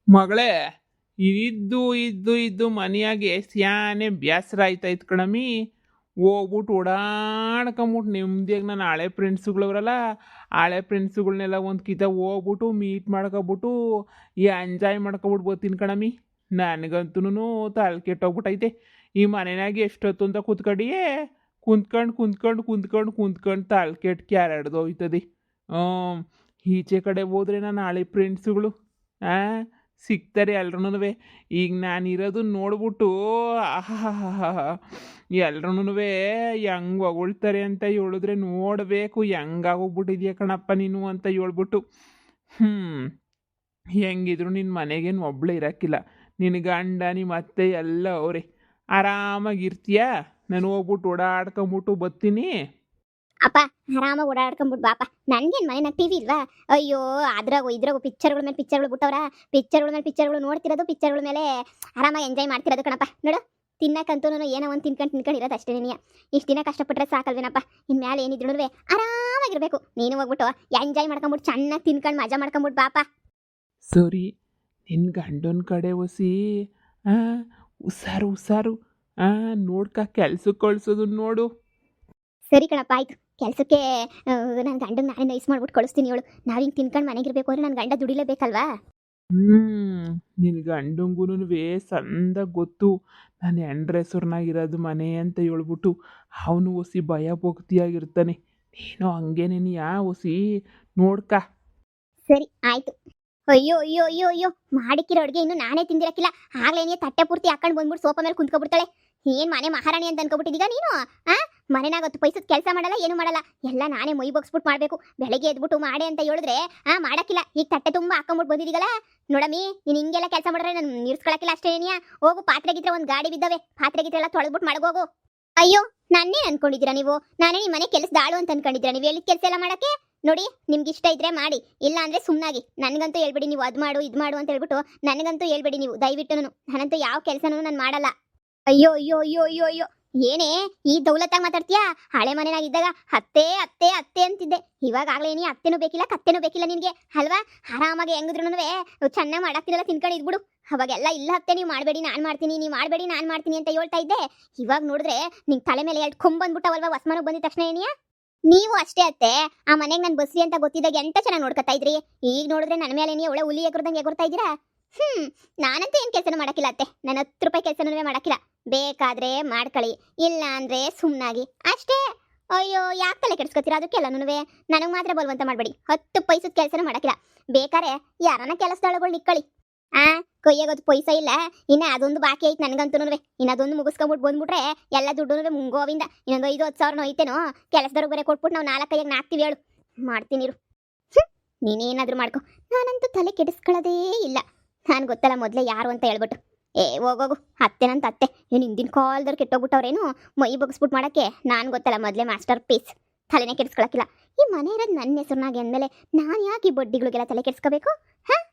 ಮಗಳೇ, ಇದ್ದು ಇದ್ದು ಇದ್ದು ಮನೆಯಾಗೆ ಸ್ಯಾನೆ ಬೇಸರ ಆಯ್ತಾಯ್ತು ಕಣಮಿ. ಹೋಗ್ಬಿಟ್ಟು ಓಡಾಡ್ಕೊಂಬಿಟ್ಟು ನೆಮ್ಮದಿಯಾಗಿ ನನ್ನ ಹಳೆ ಫ್ರೆಂಡ್ಸುಗಳವರಲ್ಲ, ಹಳೆ ಫ್ರೆಂಡ್ಸುಗಳ್ನೆಲ್ಲ ಒಂದು ಕಿತ ಹೋಗ್ಬಿಟ್ಟು ಮೀಟ್ ಮಾಡ್ಕೊಬಿಟ್ಟು ಎಂಜಾಯ್ ಮಾಡ್ಕೊಬಿಟ್ಟು ಬರ್ತೀನಿ ಕಣಮಿ. ನನಗಂತೂ ತಲೆ ಕೆಟ್ಟೋಗ್ಬಿಟ್ಟೈತೆ. ಈ ಮನೆಯಾಗೆ ಎಷ್ಟೊತ್ತು ಅಂತ ಕೂತ್ಕೊಂಡಿಯೇ ಕುಂತ್ಕೊಂಡು ತಲೆ ಕೆಟ್ಟು ಕ್ಯಾರಡ್ದೋಯ್ತದೆ. ಈಚೆ ಕಡೆ ಹೋದ್ರೆ ನನ್ನ ಹಳೆ ಫ್ರೆಂಡ್ಸುಗಳು ಸಿಗ್ತಾರೆ ಎಲ್ರೂ. ಈಗ ನಾನಿರೋದು ನೋಡ್ಬಿಟ್ಟು ಎಲ್ರೂ ಹೆಂಗೆ ಹೊಗಳ್ತಾರೆ ಅಂತ ಹೇಳಿದ್ರೆ ನೋಡಬೇಕು. ಹೆಂಗಾಗೋಗ್ಬಿಟ್ಟಿದ್ಯಾ ಕಣಪ್ಪ ನೀನು ಅಂತ ಹೇಳ್ಬಿಟ್ಟು. ಹೆಂಗಿದ್ರು ನಿನ್ನ ಮನೆಗೇನು ಒಬ್ಳೆ ಇರೋಕ್ಕಿಲ್ಲ. ನಿನ್ನ ಗಂಡ ನಿಮ್ಮ ಅತ್ತೆ ಎಲ್ಲ ಅವರೇ. ಆರಾಮಾಗಿರ್ತೀಯ. ನಾನು ಹೋಗ್ಬಿಟ್ಟು ಓಡಾಡ್ಕೊಂಬಿಟ್ಟು ಬರ್ತೀನಿ. ಅಪ್ಪ ಆರಾಮಾಗಿ ಓಡಾಡ್ಕೊಂಬಿಟ್ಟು ಬಾಪ. ನನ್ಗೇನು ಮನೆನಾಗ ಟಿವಿ ಇಲ್ವಾ? ಅಯ್ಯೋ ಅದ್ರಾಗು ಇದ್ರಾಗು ಪಿಕ್ಚರ್ಗಳ ಮೇಲೆ ಪಿಕ್ಚರ್ಗಳು ಬಿಟ್ಟವ್ರ. ಪಿಕ್ಚರ್ಗಳ ಮೇಲೆ ಪಿಕ್ಚರ್ಗಳು ನೋಡ್ತಿರೋದು, ಪಿಕ್ಚರ್ಗಳ ಮೇಲೆ ಆರಾಮಾಗಿ ಎಂಜಾಯ್ ಮಾಡ್ತಿರೋದು ಕಣಪ್ಪ. ನೋಡು, ತಿನ್ನಕ್ಕಂತೂ ಏನೋ ಒಂದು ತಿನ್ಕೊಂಡು ಇರೋದು ಅಷ್ಟೇ. ನೀನು ಇಷ್ಟು ದಿನ ಕಷ್ಟಪಟ್ಟರೆ ಸಾಕಲ್ವೇನಪ್ಪ. ಇನ್ಮೇಲೆ ಏನಿದ್ರು ಆರಾಮಾಗಿರ್ಬೇಕು. ನೀನು ಹೋಗ್ಬಿಟ್ಟು ಎಂಜಾಯ್ ಮಾಡ್ಕೊಂಬಿಟ್ಟು ಚೆನ್ನಾಗಿ ತಿನ್ಕೊಂಡು ಮಜಾ ಮಾಡ್ಕೊಂಬಿಟ್ಟು ಬಾಪ. ಸರಿ, ನಿನ್ನ ಗಂಡನ ಕಡೆ ಒಸಿ ಹುಷಾರು ನೋಡ್ಕ ಕೆಲ್ಸಕ್ಕೆ ಕಳ್ಸೋದು ನೋಡು. ಸರಿ ಕಣಪ್ಪ, ಆಯ್ತು. ಕೆಲಸಕ್ಕೆ ನನ್ನ ಗಂಡನ ನಾನೇ ನೈಸ್ ಮಾಡ್ಬಿಟ್ಟು ಕಳಿಸ್ತೀನಿ. ಹೇಳು, ನಾವು ಹಿಂಗೆ ತಿನ್ಕೊಂಡು ಮನೆಗಿರ್ಬೇಕು ಅಂದ್ರೆ ನನ್ನ ಗಂಡ ದುಡಿಲೇಬೇಕಲ್ವಾ? ನಿನ್ನ ಗಂಡಂಗೂ ಸಂದ ಗೊತ್ತು ನಾನು ಹೆಂಡ್ರ ಹೆಸರ್ನಾಗಿರೋದು ಮನೆ ಅಂತ ಹೇಳ್ಬಿಟ್ಟು. ಅವನು ಒಸಿ ಭಯ ಭಕ್ತಿಯಾಗಿರ್ತಾನೆ. ನೀನು ಹಂಗೇನೇನು ಒಸಿ ನೋಡ್ಕ. ಸರಿ ಆಯ್ತು. ಅಯ್ಯೋ ಅಯ್ಯೋ ಅಯ್ಯೋ ಅಯ್ಯೋ, ಮಾಡಿಕ್ಕಿರೋ ಅಡುಗೆ ಇನ್ನು ನಾನೇ ತಿಂದಿರಕ್ಕಿಲ್ಲ. ಆಗ್ಲೇನೇ ತಟ್ಟೆ ಪೂರ್ತಿ ಹಾಕೊಂಡು ಬಂದ್ಬಿಟ್ಟು ಸೋಫಾ ಮೇಲೆ ಕುಂತ್ಕೊಬಿಡ್ತಾಳೆ. ಏನ್ ಮನೆ ಮಹಾರಾಣಿ ಅಂತ ಅನ್ಕೊಬಿಟ್ಟಿದೀಗ ನೀನು? ಮನೆನಾಗ 10 ಪೈಸದ ಕೆಲಸ ಮಾಡಲ್ಲ, ಏನು ಮಾಡಲ್ಲ. ಎಲ್ಲ ನಾನೇ ಮೈ ಬಗ್ಸ್ಬಿಟ್ಟು ಮಾಡಬೇಕು. ಬೆಳಗ್ಗೆ ಎದ್ಬಿಟ್ಟು ಮಾಡಿ ಅಂತ ಹೇಳಿದ್ರೆ ಮಾಡಕ್ಕಿಲ್ಲ. ಈಗ ತಟ್ಟೆ ತುಂಬ ಹಾಕೊಂಬಿಟ್ಟು ಬಂದಿದ್ದೀಗಲ್ಲ ನೋಡಮ್ಮಿ, ನೀನು ಹಿಂಗೆಲ್ಲ ಕೆಲಸ ಮಾಡಿದ್ರೆ ನಾನು ನಿಲ್ಸ್ಕೊಳಕ್ಕಿಲ್ಲ ಅಷ್ಟೇ. ಏನಿಯಾ ಹೋಗು, ಪಾತ್ರೆಗಿದ್ರೆ ಒಂದು ಗಾಡಿ ಬಿದ್ದವೆ, ಪಾತ್ರೆಗಿದ್ರೆ ಎಲ್ಲ ತೊಳೆದ್ಬಿಟ್ಟು ಮಾಡ್ಕೋಗು. ಅಯ್ಯೋ, ನನ್ನೇ ಅನ್ಕೊಂಡಿದ್ದೀರಾ ನೀವು? ನಾನೇ ನಿಮ್ಮ ಮನೆ ಕೆಲಸದಾಳು ಅಂತ ಅನ್ಕೊಂಡಿದ್ದೀರಾ? ನೀವು ಹೇಳಿದ ಕೆಲಸ ಎಲ್ಲ ಮಾಡಕ್ಕೆ? ನೋಡಿ, ನಿಮ್ಗೆ ಇಷ್ಟ ಇದ್ರೆ ಮಾಡಿ, ಇಲ್ಲ ಅಂದ್ರೆ ಸುಮ್ಮನಾಗಿ. ನನಗಂತೂ ಹೇಳ್ಬೇಡಿ ನೀವು ಅದು ಮಾಡು ಇದು ಮಾಡು ಅಂತ ಹೇಳ್ಬಿಟ್ಟು. ನನಗಂತೂ ಹೇಳ್ಬೇಡಿ ನೀವು ದಯವಿಟ್ಟು. ನಾನಂತೂ ಯಾವ ಕೆಲಸನೂ ನಾನು ಮಾಡಲ್ಲ. ಅಯ್ಯೋ ಅಯ್ಯೋ ಅಯ್ಯೋ ಅಯ್ಯೋ ಅಯ್ಯೋ, ಏನೇ ಈ ದೌಲತ್ತಾಗಿ ಮಾತಾಡ್ತೀಯಾ? ಹಳೆ ಮನೆಯಾಗಿದ್ದಾಗ ಅತ್ತೆ ಅತ್ತೆ ಅತ್ತೆ ಅಂತಿದ್ದೆ. ಇವಾಗಲೇ ನೀ ಅತ್ತೆನೂ ಬೇಕಿಲ್ಲ ಕತ್ತೆನೂ ಬೇಕಿಲ್ಲ ನಿನಗೆ ಅಲ್ವಾ? ಆರಾಮಾಗಿ ಹೆಂಗಿದ್ರು ಚೆನ್ನಾಗಿ ಮಾಡಾಕ್ತಿರಲ್ಲ, ತಿನ್ಕೊಂಡು ಇದ್ಬಿಡು. ಅವಾಗೆಲ್ಲ ಇಲ್ಲ ಅತ್ತೆ ನೀವು ಮಾಡಬೇಡಿ ನಾನು ಮಾಡ್ತೀನಿ, ನೀವು ಮಾಡಬೇಡಿ ನಾನು ಮಾಡ್ತೀನಿ ಅಂತ ಹೇಳ್ತಾ ಇದ್ದೆ. ಇವಾಗ ನೋಡಿದ್ರೆ ನಿಂಗೆ ತಲೆ ಮೇಲೆ 2 ಕೊಂಬ್ ಬಂದ್ಬಿಟ್ಟವಲ್ವಾ ಹೊಸ್ಮನೆಗೆ ಬಂದಿದ ತಕ್ಷಣ. ಏನಿಯಾ ನೀವು ಅಷ್ಟೇ ಅತ್ತೆ, ಆ ಮನೆಗೆ ನಾನು ಬಸ್ರಿ ಅಂತ ಗೊತ್ತಿದ್ದಾಗ ಎಂತ ಚೆನ್ನಾಗಿ ನೋಡ್ಕೊತಾ ಇದ್ರಿ. ಈಗ ನೋಡಿದ್ರೆ ನನ್ನ ಮೇಲೆ ನೀ ಒಳ್ಳೆ ಹುಲಿ ಎಗರ್ದಂಗೆ ಎಗರ್ತಾ ಇದ್ದೀರಾ. ನಾನಂತೂ ಏನು ಕೆಲಸನೂ ಮಾಡಕ್ಕಿಲ್ಲ ಅತ್ತೆ. ನನ್ನ 10 ರೂಪಾಯಿ ಕೆಲಸನೂ ಮಾಡಕ್ಕಿಲ್ಲ. ಬೇಕಾದ್ರೆ ಮಾಡ್ಕೊಳ್ಳಿ, ಇಲ್ಲ ಅಂದ್ರೆ ಸುಮ್ಮನಾಗಿ ಅಷ್ಟೇ. ಅಯ್ಯೋ, ಯಾಕೆ ತಲೆ ಕೆಡಿಸ್ಕೊತೀರಾ ಅದಕ್ಕೆಲ್ಲನೂ? ನನಗೆ ಮಾತ್ರ ಬಲ್ವಂತ ಮಾಡಬೇಡಿ. 10 ಪೈಸದ ಕೆಲಸನೂ ಮಾಡಕ್ಕಿಲ್ಲ. ಬೇಕಾರೆ ಯಾರನ್ನ ಕೆಲಸದೊಳಗಳು ನಿಕ್ಕಳಿ. ಕೊಯ್ಯಾಗೋದು ಪೈಸಾ ಇಲ್ಲ, ಇನ್ನು ಅದೊಂದು ಬಾಕಿ ಐತೆ ನನಗಂತೂ. ಇನ್ನು ಅದೊಂದು ಮುಗಿಸ್ಕೊಂಬಿಟ್ಟು ಬಂದ್ಬಿಟ್ರೆ ಎಲ್ಲ ದುಡ್ಡು ಮುಂಗೋವಿಂದ ಇನ್ನೊಂದು 5-10 ಸಾವಿರ ಐತೇನೋ. ಕೆಲಸದವ್ರಿಗೆ ಬೇರೆ ಕೊಟ್ಬಿಟ್ಟು ನಾವು 4 ನಾಕ್ತೀವಿ. ಹೇಳು, ಮಾಡ್ತೀನಿರು. ನೀನೇನಾದ್ರೂ ಮಾಡ್ಕೊ, ನಾನಂತೂ ತಲೆ ಕೆಡಿಸ್ಕೊಳ್ಳೋದೇ ಇಲ್ಲ. ನಾನು ಗೊತ್ತಲ್ಲ ಮೊದಲೇ ಯಾರು ಅಂತ ಹೇಳ್ಬಿಟ್ಟು. ಹೋಗೋಗು, ಅತ್ತೆನಂತ ಅತ್ತೆ. ಏನು ಹಿಂದಿನ ಕಾಲದವ್ರು ಕೆಟ್ಟೋಗ್ಬಿಟ್ಟವ್ರೇನು ಮೈ ಬಗ್ಸ್ಬಿಟ್ಟು ಮಾಡೋಕ್ಕೆ? ನಾನು ಗೊತ್ತಲ್ಲ ಮೊದಲೇ ಮಾಸ್ಟರ್ ಪೀಸ್. ತಲೆನೇ ಕೆಡಿಸ್ಕೊಳಕ್ಕಿಲ್ಲ. ಈ ಮನೆ ಇರೋದು ನನ್ನ ಹೆಸರುನಾಗೆ ಅಂದಮೇಲೆ ನಾನು ಯಾಕೆ ಈ ಬಡ್ಡಿಗಳಿಗೆಲ್ಲ ತಲೆ ಕೆಡಿಸ್ಕೋಬೇಕು?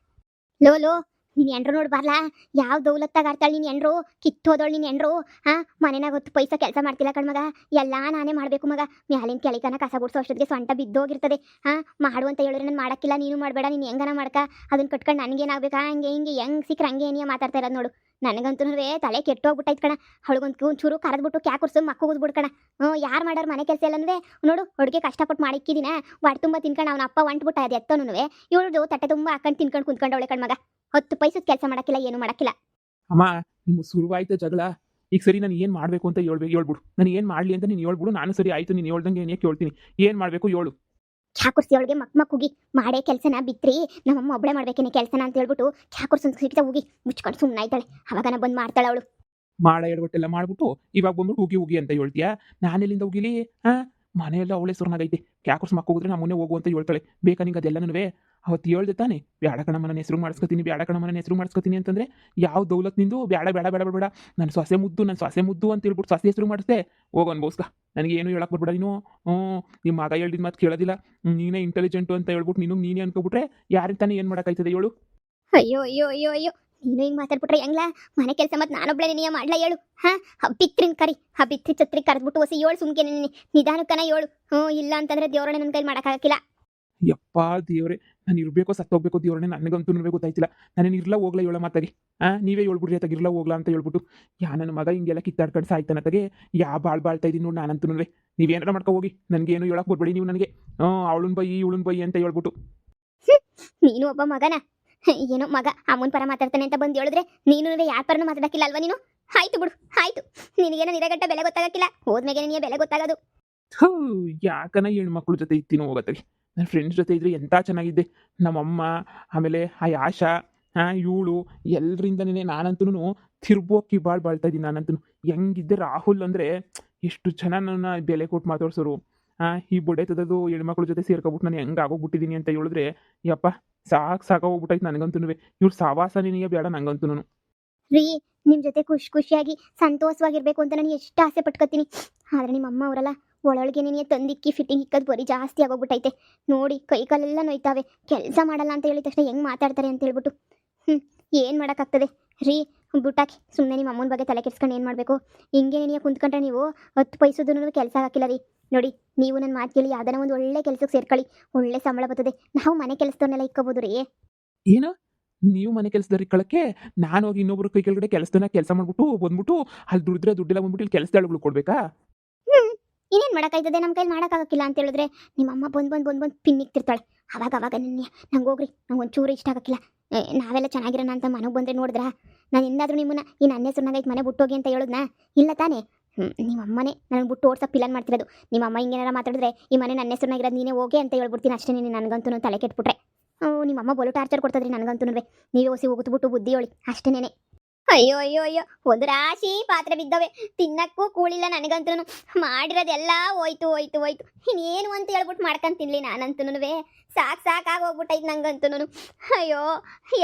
ಲೋ ನೀನು ಎಂಡ್ರು ನೋಡಿ ಬರ್ಲಾ, ಯಾವ ದೌಲತ್ತಾಗ ಆಡ್ತಾಳೆ ನೀನು ಎಂಡ್ರು, ಕಿತ್ತೋದಳು ನೀನು ಎಂಡ್ರು. ಮನೆನಾಗ 10 ಪೈಸಾ ಕೆಲಸ ಮಾಡ್ತಿಲ್ಲ ಕಣ್ಮಗ, ಎಲ್ಲ ನಾನೇ ಮಾಡಬೇಕು ಮಗ. ಮ್ಯಾಲಿನ ಕೆಳಿಕನ ಕಸ ಗುಡ್ಸೋ ಅಷ್ಟೊತ್ತಿಗೆ ಸೊಂಟ ಬಿದ್ದೋಗಿರ್ತದೆ. ಮಾಡು ಅಂತ ಹೇಳಿದ್ರೆ ನಾನು ಮಾಡೋಕ್ಕಿಲ್ಲ, ನೀನು ಮಾಡಬೇಡ, ನೀನು ಹೆಂಗನ ಮಾಡ್ಕ, ಅದನ್ನ ಕಟ್ಕೊಂಡು ನನಗೇನಾಗಬೇಕಾ? ಹಂಗೆ ಹಿಂಗೆ ಹೆಂಗೆ ಸಿಕ್ಕರೆ ಹಂಗೆ ಏನಿಯ ಮಾತಾಡ್ತಾ ಇರೋದು ನೋಡು. ನನಗಂತೂ ತಲೆ ಕೆಟ್ಟೋಗ್ಬಿಟ್ಟೈತೆ ಕಣ. ಅವಳಿಗೊಂದು ಚೂರು ಕರೆದ್ಬಿಟ್ಟು ಕ್ಯಾ ಕುರ್ಸು ಮಕ್ಕಳು ಬಿಡ್ಕಣ. ಯಾರು ಮಾಡೋರು ಮನೆ ಕೆಲಸ ಎಲ್ಲನೂ? ನೋಡು, ಅಡುಗೆ ಕಷ್ಟಪಟ್ಟು ಮಾಡಿಕ್ಕಿದಿನ ಹೊಟ್ಟೆ ತುಂಬ ತಿನ್ಕೊಂಡು ಅವನ ಅಪ್ಪ ಹೊಂಟ್ಬಿಟ್ಟ ಅದು ಎತ್ತೋನು. ಇವಳು ತಟ್ಟೆ ತುಂಬ ಹಾಕೊಂಡು ತಿನ್ಕೊಂಡು ಕುಂತ್ಕೊಂಡವಳೆ ಕಣ್ಮಗ. 10 ಪೈಸದ ಕೆಲಸ ಮಾಡಕ್ಕಿಲ್ಲ, ಏನು ಮಾಡಕ್ಕಿಲ್ಲ. ಅಮ್ಮ, ನಿಮ್ಮ ಶುರುವಾಯ್ತು ಜಗಳ. ಈಗ ಸರಿ, ನಾನು ಏನು ಮಾಡಬೇಕು ಅಂತ ಹೇಳ್ಬಿಡು. ನಾನು ಏನು ಮಾಡಲಿ ಅಂತ ನೀನು ಹೇಳ್ಬಿಡು. ನಾನು ಸರಿ ಆಯಿತು ನೀನು ಹೇಳ್ದಂಗೆ ಏನೇ ಕೇಳ್ತೀನಿ. ಏನು ಮಾಡಬೇಕು ಹೇಳು. ಚಾಕುರ್ಸಿ ಅವಳಿಗೆ ಮಕ್ಕುಗಿ ಮಾಡೇ ಕೆಲಸನ ಬಿತ್ರಿ, ನಮ್ಮಮ್ಮ ಒಬ್ಬಳೆ ಮಾಡ್ಬೇಕೇನೆ ಕೆಲಸನ ಅಂತ ಹೇಳ್ಬಿಟ್ಟು ಚಾಕುರ್ಸನ್ ಸಿಕ್ಕಿತ ಹೋಗಿ ಮುಚ್ಕೊಂಡು ಸುಮ್ಮನೆ ಆಯ್ತಾಳೆ. ಅವಾಗನ ಬಂದು ಮಾಡ್ತಾಳೆ ಅವಳು. ಮಾಡ ಹೇಳ್ಬಿಟ್ಟೆಲ್ಲ ಮಾಡ್ಬಿಟ್ಟು ಇವಾಗ ಬಂದ್ಬಿಟ್ಟು ಹೋಗಿ ಅಂತ ಹೇಳ್ತೀಯಾ? ನಾನೆಲ್ಲಿಂದ ಹೋಗಿಲಿ? ಮನೆಯೆಲ್ಲ ಅವಳೆ ಸುರನಾಗೈತೆ. ಕ್ಯಾಕರ್ಸ್ ಮಕ್ಕ ಹೋಗಿದ್ರೆ ನಮ್ಮ ಮುನ್ನೆ ಹೋಗು ಅಂತ ಹೇಳ್ತಾಳೆ. ಬೇಕಾ ನಿಂಗೆ ಅದೆಲ್ಲನೂ? ಅವತ್ತು ಹೇಳ್ದೆ ತಾನೆ, ಬ್ಯಾಡ ಕಣ ಮನ ಹೆಸರು ಮಾಡಿಸ್ಕೊತೀನಿ, ಬ್ಯಾಡ ಕಣ ಮನ ಹೆಸರು ಮಾಡಿಸ್ಕೊತೀನಿ ಅಂತಂದರೆ ಯಾವ ದೌಲತ್ ನಿಂದು? ಬ್ಯಾಡ ಬೇಡ ಬೇಡ ಬೇಡ, ನನ್ನ ಸೊಸೆ ಮುದ್ದು ಅಂತ ಹೇಳ್ಬಿಟ್ಟು ಸೊಸೆ ಹೆಸರು ಮಾಡಿಸ್ದೆ. ಹೋಗೋ ಅನ್ಬೋಸ್ಕ, ನನಗೆ ಏನು ಹೇಳಕ್ಕೆ ಬರ್ಬೇಡ ನೀನು. ನಿಮ್ಮ ಮಗ ಹೇಳ್ದಿದ್ದು ಮಾತು ಕೇಳೋದಿಲ್ಲ. ನೀನೇ ಇಂಟೆಲಿಜೆಂಟು ಅಂತ ಹೇಳ್ಬಿಟ್ಟು ನೀನೇ ಅನ್ಕೊಬಿಟ್ರೆ ಯಾರಿಗೆ ತಾನೇ ಏನು ಮಾಡೋಕ್ಕಾಯ್ತದೆ ಹೇಳು? ಅಯ್ಯೋ ಅಯ್ಯೋ ಅಯ್ಯೋ ಅಯ್ಯೋ, ನೀನು ಹಿಂಗೆ ಮಾತಾಡ್ಬಿಟ್ರೆ ಹೆಂಗ್ಲಾ? ಮನೆ ಕೆಲಸ ಮತ್ತು ನಾನೊಬ್ಳೆ ನೀನು ಮಾಡ್ಲಾ ಹೇಳು? ಬಿತ್ರಿನ ಕರಿ, ಬಿತ್ರಿ ಛತ್ರಿ ಕರೆದ್ಬಿಟ್ಟು ಹೊಸಿ ಏಳು ಸುಮ್ಕೆ ನಿಧಾನಕ್ಕನ ಏಳು. ಇಲ್ಲ ಅಂತಂದ್ರೆ ದೇವ್ರನ್ನ ನನ್ನ ಕೈಲಿ ಮಾಡೋಕ್ಕಾಗಕ್ಕಿಲ್ಲ. ಯಪ್ಪ ದೇವ್ರೆ, ನಾನು ಇರಬೇಕೋ ಸತ್ತೋಗ್ಬೇಕು ದೇವ್ರನ್ನೇ ನನಗಂತೂ ಗೊತ್ತಾಯ್ತಿಲ್ಲ. ನಾನೇನು ಇರ್ಲ ಹೋಗ್ಲಾ ಹೇಳೋ ಮಾತಾಗಿ ನೀವೇ ಹೇಳ್ಬಿಡ್ರಿ ಆತಾಗ ಇರ್ಲ ಹೋಗ್ಲಾ ಅಂತ ಹೇಳ್ಬಿಟ್ಟು ನನ್ನ ಮಗ ಹಿಂಗೆಲ್ಲ ಕಿತ್ತಾಡ್ಕೊಂಡು ಸಾಯ್ತಾನ ತಗೆ ಬಾಳ್ತಾ ಇದೀನಿ ನೋಡಿ ನಾನಂತೂ ನೀವೇನಾರ ಮಾಡ್ಕೊ ಹೋಗಿ ನನಗೇನು ಹೇಳಕ್ ಬರ್ಬೇಡಿ ನೀವು ನನಗೆ ಅವಳನ್ ಬೈ ಇವಳನ್ ಬೈ ಅಂತ ಹೇಳ್ಬಿಟ್ಟು. ನೀನು ಒಬ್ಬ ಮಗನ ಏನೋ ಮಗ ಅಮ್ಮನ ಪರ ಮಾತಾಡ್ತಾನೆ ಅಂತ ಬಂದು ಹೇಳಿದ್ರೆ ನೀನು ಯಾರ ಪರನೂ ಮಾತಾಡಕ್ಕಿಲ್ಲ ಅಲ್ವಾ ನೀನು? ಆಯ್ತು ಬಿಡು ಆಯ್ತು, ನಿನಗೇನೋ ನಿರಗಟ್ಟ ಬೆಲೆ ಗೊತ್ತಾಗಕ್ಕಿಲ್ಲ, ಹೋದ್ಮೇಲೆ ನಿನಗೆ ಬೆಲೆ ಗೊತ್ತಾಗೋದು. ಥೂ ಯಾಕನ ಹೆಣ್ಮಕ್ಳ ಜೊತೆ ಇತ್ತೀನೋ ಹೋಗತ್ತಾಗಿ. ನನ್ನ ಫ್ರೆಂಡ್ಸ್ ಜೊತೆ ಇದ್ರೆ ಎಂಥ ಚೆನ್ನಾಗಿದ್ದೆ. ನಮ್ಮಮ್ಮ ಆಮೇಲೆ ಆ ಆಶಾ ಇವಳು ಎಲ್ಲರಿಂದನೇ ನಾನಂತೂ ತಿರ್ಬೋಕಿ ಬಾಳ್ತಾ ಇದ್ದೀನಿ. ನಾನಂತೂ ಹೆಂಗಿದ್ದೆ ರಾಹುಲ್ ಅಂದರೆ ಎಷ್ಟು ಜನ ನನ್ನ ಬೆಲೆ ಕೊಟ್ಟು ಮಾತಾಡ್ಸೋರು. ಈ ಬುಡೈತದದು ಹೆಣ್ಮಕ್ಳ ಜೊತೆ ಸೇರ್ಕೊಬಿಟ್ಟು ನಾನು ಹೆಂಗೆ ಆಗೋಗ್ಬಿಟ್ಟಿದ್ದೀನಿ ಅಂತ ಹೇಳಿದ್ರೆ ಯಪ್ಪ ಸಾಕಾಗೋಗ್ಬಿಟ್ಟೈತೆ ನನಗಂತೂ. ಇವ್ರು ಸಾವಾಸ ನಿನಗೆ ಬೇಡ ನಂಗಂತೂ. ರೀ ನಿಮ್ಮ ಜೊತೆ ಖುಷಿಯಾಗಿ ಸಂತೋಷವಾಗಿರ್ಬೇಕು ಅಂತ ನಾನು ಎಷ್ಟು ಆಸೆ ಪಟ್ಕೋತೀನಿ. ಆದರೆ ನಿಮ್ಮ ಅಮ್ಮ ಅವರಲ್ಲ ಒಳಗೆ ನೀನೇ ತಂದಿಕ್ಕಿ ಫಿಟ್ಟಿಂಗ್ ಇಕ್ಕದು ಬರೀ ಜಾಸ್ತಿ ಆಗೋಗ್ಬಿಟ್ಟೈತೆ ನೋಡಿ. ಕೈ ಕಾಲೆಲ್ಲ ನೋಯ್ತಾವೆ. ಕೆಲಸ ಮಾಡಲ್ಲ ಅಂತ ಹೇಳಿದ ತಕ್ಷಣ ಹೆಂಗೆ ಮಾತಾಡ್ತಾರೆ ಅಂತ ಹೇಳ್ಬಿಟ್ಟು ಏನು ಮಾಡೋಕ್ಕಾಗ್ತದೆ ರೀ? ಬಿಟ್ಟಾಕಿ ಸುಮ್ಮನೆ ನಿಮ್ಮ ಅಮ್ಮನ ಬಗ್ಗೆ ತಲೆ ಕೆಡ್ಸ್ಕೊಂಡು ಏನು ಮಾಡಬೇಕು? ಹಿಂಗೆ ನೀನು ಕುಂತ್ಕೊಂಡ್ರೆ ನೀವು 10 ಪೈಸದೂ ಕೆಲಸ ಹಾಕಿಲ್ಲ ರೀ. ನೋಡಿ ನೀವು ನನ್ನ ಮಾತು ಕೇಳಿ ಯಾವ್ದಾನ ಒಂದು ಒಳ್ಳೆ ಕೆಲಸಕ್ಕೆ ಸೇರ್ಕೊಳ್ಳಿ, ಒಳ್ಳೆ ಸಂಬಳ ಬರ್ತದೆ. ನಾವು ಮನೆ ಕೆಲಸದವನ್ನೆಲ್ಲ ಇಕ್ಕೋಬೋದು ರೀ. ಏನು ನೀವು ಮನೆ ಕೆಲಸದವ್ರು ಇಟ್ಕೊಳ್ಳೋಕ್ಕೆ ನಾನು ಹೋಗಿ ಇನ್ನೊಬ್ರು ಕೈ ಕೆಳಗಡೆ ಕೆಲಸ ಮಾಡ್ಬಿಟ್ಟು ಬಂದ್ಬಿಟ್ಟು ಅಲ್ಲಿ ದುಡಿದ್ರೆ ದುಡ್ಡೆಲ್ಲ ಬಂದ್ಬಿಟ್ಟು ಇಲ್ಲಿ ಕೆಲಸದಾಳುಗಳು ಕೊಡ್ಬೇಕಾ? ಇನ್ನೇನು ಮಾಡೋಕ್ಕಾಯ್ತದೆ? ನಮ್ಮ ಕೈಲಿ ಮಾಡೋಕ್ಕಾಗಕ್ಕಿಲ್ಲ ಅಂತ ಹೇಳಿದ್ರೆ ನಿಮ್ಮ ಅಮ್ಮ ಬಂದು ಪಿನ್ನಿಕ್ತಿರ್ತಾಳೆ. ಅವಾಗ ನಂಗೆ ಹೋಗ್ರಿ, ನಂಗೆ ಒಂಚೂರು ಇಷ್ಟ ಆಗಕ್ಕಿಲ್ಲ. ನಾವೆಲ್ಲ ಚೆನ್ನಾಗಿರೋಣ ಅಂತ ಮನೆಗೆ ಬಂದರೆ ನೋಡಿದ್ರ ನಾನು ಎಂದಾದ್ರೂ ನಿಮ್ಮನ್ನ ಈ ನನ್ನ ಹೆಸರಿನಾಗೈತೆ ಮನೆ ಬಿಟ್ಟೋಗಿ ಅಂತ ಹೇಳಿದ್ನಾ? ಇಲ್ಲ ತಾನೇ? ನಿಮ್ಮ ಅಮ್ಮನೇ ನನಗೆ ಬಿಟ್ಟು ಓಡ್ಸೋಕೆ ಪ್ಲಾನ್ ಮಾಡ್ತಿರೋದು. ನಿಮ್ಮ ಅಮ್ಮ ಹಿಂಗೇನಾರ ಮಾತಾಡಿದ್ರೆ ಈ ಮನೆ ನನ್ನ ಹೆಸರಿನಾಗಿರೋದು ನೀನೇ ಹೋಗಿ ಅಂತ ಹೇಳ್ಬಿಡ್ತೀನಿ ಅಷ್ಟೇ. ನನಗಂತೂ ತಲೆ ಕೆಟ್ಬಿಟ್ರೆ ನಿಮ್ಮ ಅಮ್ಮ ಬೋಲು ಟಾರ್ಚರ್ ಕೊಡ್ತದ್ರಿ ನನಗಂತೂ. ನೀವೇ ಹೊಸಿ ಹೋಗ್ಬಿಟ್ಟು ಬುದ್ಧಿ ಹೇಳಿ ಅಷ್ಟೇನೆ. ಅಯ್ಯೋ ಅಯ್ಯೋ ಅಯ್ಯೋ, ಒಂದು ರಾಶಿ ಪಾತ್ರೆ ಬಿದ್ದವೆ, ತಿನ್ನಕ್ಕೂ ಕೂಳಿಲ್ಲ ನನಗಂತೂ. ಮಾಡಿರೋದೆಲ್ಲ ಹೋಯ್ತು. ಇನ್ನೇನು ಅಂತ ಹೇಳ್ಬಿಟ್ಟು ಮಾಡ್ಕೊಂಡು ತಿನ್ಲಿ ನಾನಂತೂ. ಸಾಕಾಗೋಗ್ಬಿಟ್ಟೈತೆ ನಂಗಂತೂ. ಅಯ್ಯೋ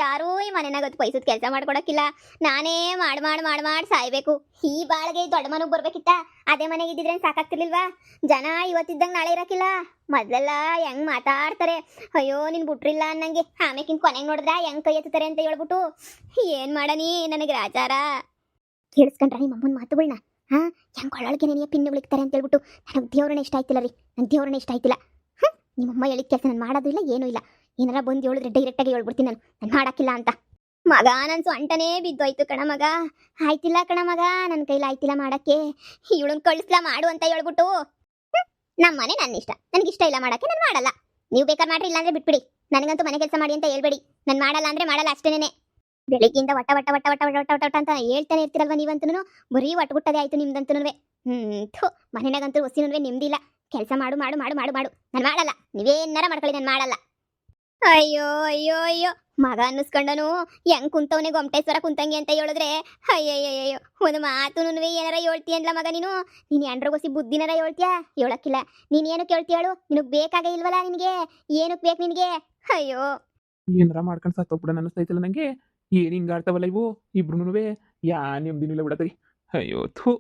ಯಾರೂ ಈ ಮನೆನಾಗ ಪೈಸದ ಕೆಲಸ ಮಾಡ್ಕೊಡಕ್ಕಿಲ್ಲ. ನಾನೇ ಮಾಡಿ ಸಾಯ್ಬೇಕು. ಈ ಬಾಳಿಗೆ ದೊಡ್ಡ ಮನೆಗೆ ಬರ್ಬೇಕಿತ್ತ? ಅದೇ ಮನೆಗೆ ಇದ್ದಿದ್ರೆ ಸಾಕಾಗ್ತಿರ್ಲಿಲ್ವಾ? ಜನ ಇವತ್ತಿದ್ದಂಗೆ ನಾಳೆ ಇರಕ್ಕಿಲ್ಲ. ಮೊದಲೆಲ್ಲ ಹೆಂಗ್ ಮಾತಾಡ್ತಾರೆ, ಅಯ್ಯೋ ನೀನು ಬಿಟ್ರಿಲ್ಲ ಅನ್ನಂಗೆ. ಆಮೇಕಿನ್ ಕೊನೆಗೆ ನೋಡಿದ್ರ ಹೆಂಗ್ ಕೈ ಎತ್ತಾರೆ ಅಂತ ಹೇಳ್ಬಿಟ್ಟು ಏನು ಮಾಡನಿ ನನಗೆ ರಾಜಾರ. ಕೇಳಿಸ್ಕೊಂಡ್ರ ನಿಮ್ಮ ಅಮ್ಮನ ಮಾತುಗಳನ್ನ? ಹೆಂಗೆ ಒಳಗೆ ನೆನೆಯ ಪಿನ್ನು ಬಿಳಿಕ್ತಾರೆ ಅಂತ ಹೇಳ್ಬಿಟ್ಟು ನನಗೆ ದೇವ್ರನ್ನ ಇಷ್ಟ ಆಯ್ತಿಲ್ಲ ರೀ. ನಂಗೆ ದೇವ್ರನ್ನ ಇಷ್ಟ ಆಯ್ತಿಲ್ಲ. ನಿಮ್ಮಮ್ಮ ಹೇಳಿದ ಕೆಲಸ ನಾನು ಮಾಡೋದು ಇಲ್ಲ, ಏನೂ ಇಲ್ಲ. ಏನಾರ ಬಂದು ಹೇಳಿದ್ರೆ ಡೈರೆಕ್ಟಾಗಿ ಹೇಳ್ಬಿಡ್ತೀನಿ ನಾನು ಮಾಡೋಕ್ಕಿಲ್ಲ ಅಂತ. ಮಗ ನನ್ನ ಸೊಂಟನೇ ಬಿದ್ದೋಯ್ತು ಕಣ ಮಗ. ಆಯ್ತಿಲ್ಲ ಕಣ ಮಗ, ನನ್ನ ಕೈಲಿ ಆಯ್ತಿಲ್ಲ ಮಾಡೋಕ್ಕೆ. ಇವಳನ್ನ ಕಳಿಸ್ಲಾ ಮಾಡು ಅಂತ ಹೇಳ್ಬಿಟ್ಟು ನಮ್ಮ ಮನೆ ನನ್ನ ಇಷ್ಟ, ನನಗಿಷ್ಟ ಇಲ್ಲ ಮಾಡೋಕ್ಕೆ, ನಾನು ಮಾಡಲ್ಲ. ನೀವು ಬೇಕಾದ್ರೆ ಮಾಡ್ರಿ, ಇಲ್ಲಾಂದ್ರೆ ಬಿಟ್ಬಿಡಿ. ನನಗಂತೂ ಮನೆ ಕೆಲಸ ಮಾಡಿ ಅಂತ ಹೇಳ್ಬೇಡಿ. ನಾನು ಮಾಡಲ್ಲ ಅಂದರೆ ಮಾಡಲ್ಲ ಅಷ್ಟೇನೆ. ಬೆಳಿಗ್ಗೆಯಿಂದ ವಟ ಅಂತ ಹೇಳ್ತಾನೆ ಇರ್ತೀರಲ್ವ ನೀವಂತೂ. ಬರೀ ಒಟ್ಟುಗುಟ್ಟದೇ ಆಯ್ತು ನಿಮ್ದಂತೂ. ಮನೆಯಾಗಂತೂ ಹೊಸಿನೂ ನಿಮ್ದಿಲ್ಲ. ಕೆಲಸ ಮಾಡು. ನಾನು ಮಾಡಲ್ಲ. ನೀವೇನಾರ ಮಾಡ್ಕೊಳ್ಳಿ, ನಾನು ಮಾಡಲ್ಲ. ಅಯ್ಯೋ ಮಗ ಅನ್ನಿಸ್ಕೊಂಡನು ಹೆಂಗ್ ಕುಂತವನೇ ಗೊಮಟೇಶ್ವರ ಕುಂತಂಗೆ ಅಂತ ಹೇಳಿದ್ರೆ ಅಯ್ಯಯ್ಯಯ್ಯೋ ಒಂದು ಮಾತು ಏನಾರ ಹೇಳ್ತೀಯನ್ಲ ಮಗ ನೀನು ಎಂಡ್ರಗೋಸಿ ಬುದ್ಧಿನಾರ ಹೇಳ್ತೀಯ? ಹೇಳಕ್ಕಿಲ್ಲ. ನೀನು ಏನು ಕೇಳ್ತೀಯಾಳು? ನಿನಗೆ ಬೇಕಾಗೇ ಇಲ್ವಲ್ಲ? ನಿನಗೆ ಏನಕ್ಕೆ ಬೇಕು ನಿನಗೆ? ಅಯ್ಯೋ ಏನಾರ ಮಾಡ್ಕೊಂಡು ಸತ್ತೋಗ್ಬಿಡೋಣ ಅನ್ನಿಸ್ತೈತಲ್ಲ ನನಗೆ. ಏನು ಹಿಂಗಾಡ್ತಾವಲ್ಲ ಇವು ಇಬ್ರು. ಯಾ ನೆಮ್ಮದಿನಿಲ್ಲ ಬಿಡತ್ರಿ. ಅಯ್ಯೋ ಥೂ.